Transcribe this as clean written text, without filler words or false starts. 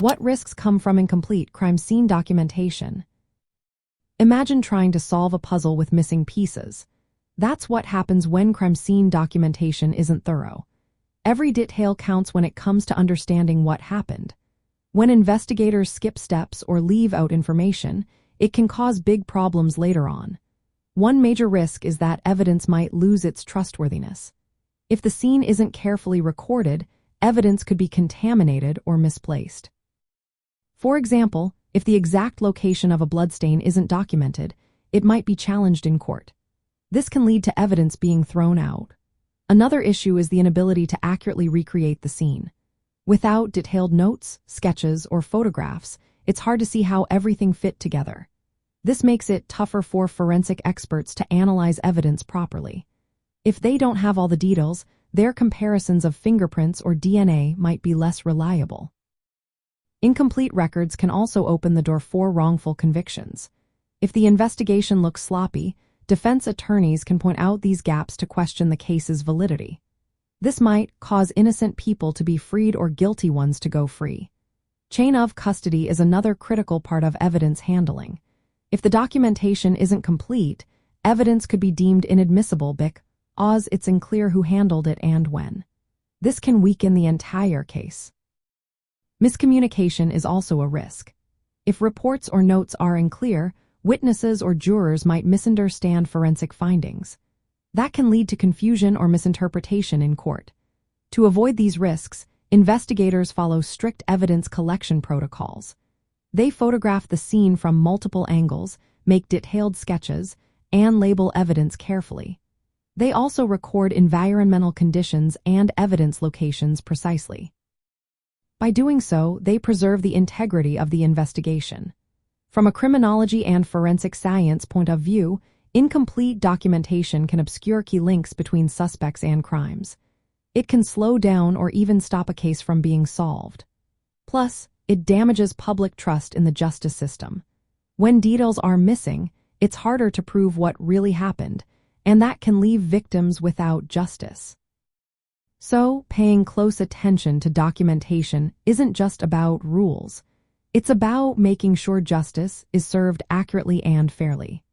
What risks come from incomplete crime scene documentation? Imagine trying to solve a puzzle with missing pieces. That's what happens when crime scene documentation isn't thorough. Every detail counts when it comes to understanding what happened. When investigators skip steps or leave out information, it can cause big problems later on. One major risk is that evidence might lose its trustworthiness. If the scene isn't carefully recorded, evidence could be contaminated or misplaced. For example, if the exact location of a bloodstain isn't documented, it might be challenged in court. This can lead to evidence being thrown out. Another issue is the inability to accurately recreate the scene. Without detailed notes, sketches, or photographs, it's hard to see how everything fit together. This makes it tougher for forensic experts to analyze evidence properly. If they don't have all the details, their comparisons of fingerprints or DNA might be less reliable. Incomplete records can also open the door for wrongful convictions. If the investigation looks sloppy, defense attorneys can point out these gaps to question the case's validity. This might cause innocent people to be freed or guilty ones to go free. Chain of custody is another critical part of evidence handling. If the documentation isn't complete, evidence could be deemed inadmissible because it's unclear who handled it and when. This can weaken the entire case. Miscommunication is also a risk. If reports or notes are unclear, witnesses or jurors might misunderstand forensic findings. That can lead to confusion or misinterpretation in court. To avoid these risks, investigators follow strict evidence collection protocols. They photograph the scene from multiple angles, make detailed sketches, and label evidence carefully. They also record environmental conditions and evidence locations precisely. By doing so, they preserve the integrity of the investigation. From a criminology and forensic science point of view, incomplete documentation can obscure key links between suspects and crimes. It can slow down or even stop a case from being solved. Plus, it damages public trust in the justice system. When details are missing, it's harder to prove what really happened, and that can leave victims without justice. So, paying close attention to documentation isn't just about rules. It's about making sure justice is served accurately and fairly.